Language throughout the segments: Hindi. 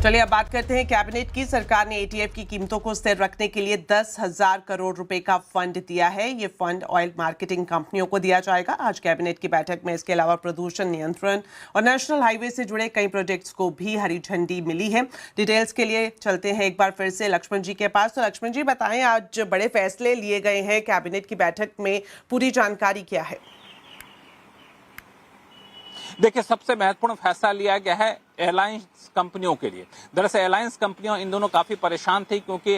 चलिए अब बात करते हैं कैबिनेट की। सरकार ने एटीएफ की कीमतों को स्थिर रखने के लिए 10,000 करोड़ रुपए का फंड दिया है। ये फंड ऑयल मार्केटिंग कंपनियों को दिया जाएगा। आज कैबिनेट की बैठक में इसके अलावा प्रदूषण नियंत्रण और नेशनल हाईवे से जुड़े कई प्रोजेक्ट्स को भी हरी झंडी मिली है। डिटेल्स के लिए चलते हैं एक बार फिर से लक्ष्मण जी के पास। तो लक्ष्मण जी बताएं, आज बड़े फैसले लिए गए हैं कैबिनेट की बैठक में, पूरी जानकारी क्या है? देखिए, सबसे महत्वपूर्ण फैसला लिया गया है एयरलाइंस कंपनियों के लिए। दरअसल एयरलाइंस कंपनियों इन दोनों काफी परेशान थी क्योंकि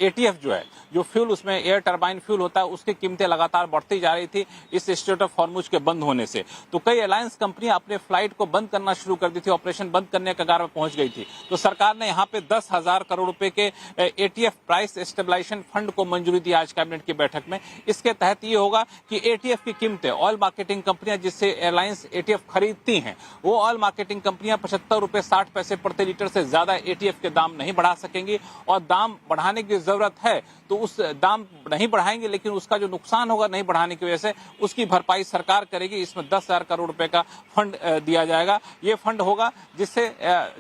एटीएफ जो है, जो फ्यूल उसमें एयर टरबाइन फ्यूल होता है, उसकी कीमतें लगातार बढ़ती जा रही थी इस स्ट्रेट ऑफ हॉर्मुज के बंद होने से। तो कई एयरलाइंस कंपनियां अपने फ्लाइट को बंद करना शुरू कर दी थी, ऑपरेशन बंद करने के कगार में पहुंच गई थी। तो सरकार ने यहाँ पे 10,000 करोड़ रुपए के एटीएफ प्राइस स्टेबलाइजेशन फंड को मंजूरी दी आज कैबिनेट की बैठक में। इसके तहत ये होगा कि एटीएफ की कीमतें ऑयल मार्केटिंग कंपनियां जिससे एयरलाइंस एटीएफ खरीदती हैं, वो ऑयल मार्केटिंग कंपनियां 75 रुपए 60 पैसे प्रति लीटर से ज्यादा एटीएफ के दाम नहीं बढ़ा सकेंगी। और दाम बढ़ाने की जरूरत है तो उस दाम नहीं बढ़ाएंगे, लेकिन उसका जो नुकसान होगा नहीं बढ़ाने की वजह से उसकी भरपाई सरकार करेगी। इसमें 10,000 करोड़ रुपए का फंड दिया जाएगा। ये फंड होगा जिससे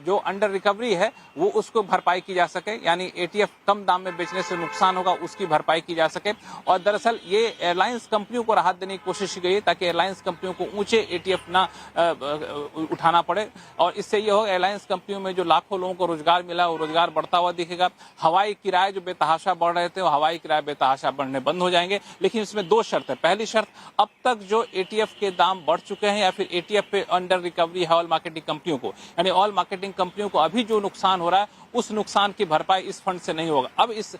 जो अंडर रिकवरी है वो उसको भरपाई की जा सके, यानी एटीएफ कम दाम में बेचने से नुकसान होगा उसकी भरपाई की जा सके। और दरअसल ये एयरलाइंस कंपनियों को राहत देने की कोशिश की गई है ताकि एयरलाइंस कंपनियों को ऊंचे एटीएफ ना उठाना पड़े। और इससे ये होगा एयरलाइंस कंपनियों में जो लाखों लोगों को रोजगार मिला वो रोजगार बढ़ता हुआ दिखेगा। हवाई किराए जो बेतहाशा बढ़ रहे थे वो हवाई किराए बेतहाशा बढ़ने बंद हो जाएंगे। लेकिन इसमें दो शर्त है। पहली शर्त, अब तक जो एटीएफ के दाम बढ़ चुके हैं या फिर एटीएफ पे अंडर रिकवरी है ऑयल मार्केटिंग कंपनियों को, यानी ऑयल मार्केटिंग कंपनियों को अभी जो नुकसान हो रहा है उस नुकसान की भरपाई इस फंड से नहीं होगा। अब इस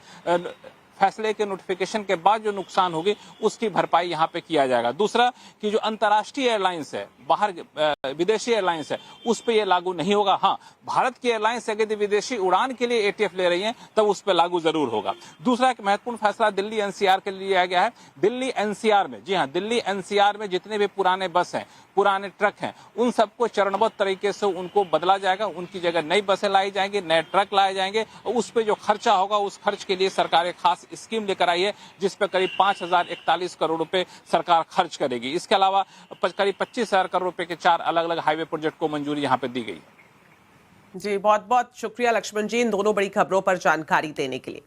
फैसले के नोटिफिकेशन के बाद जो नुकसान होगी उसकी भरपाई यहाँ पे किया जाएगा। दूसरा कि जो अंतर्राष्ट्रीय एयरलाइंस है, बाहर विदेशी एयरलाइंस है, उस पे ये लागू नहीं होगा। हाँ, भारत की एयरलाइंस अगर विदेशी उड़ान के लिए एटीएफ ले रही हैं तब उस पे लागू जरूर होगा। दूसरा एक महत्वपूर्ण फैसला दिल्ली एनसीआर के लिए लिया गया है। दिल्ली एनसीआर में, जी हाँ, दिल्ली एनसीआर में जितने भी पुराने बस हैं, पुराने ट्रक हैं, उन सबको चरणबद्ध तरीके से उनको बदला जाएगा। उनकी जगह नई बसें लाई जाएंगी, नए ट्रक लाए जाएंगे। उस पे जो खर्चा होगा उस खर्च के लिए सरकार एक खास स्कीम लेकर आई है जिस पे करीब 5,041 करोड़ रुपए सरकार खर्च करेगी। इसके अलावा करीब 25,000 करोड़ रुपए के 4 अलग अलग हाईवे प्रोजेक्ट को मंजूरी यहाँ पे दी गई है। जी, बहुत बहुत शुक्रिया लक्ष्मण जी इन दोनों बड़ी खबरों पर जानकारी देने के लिए।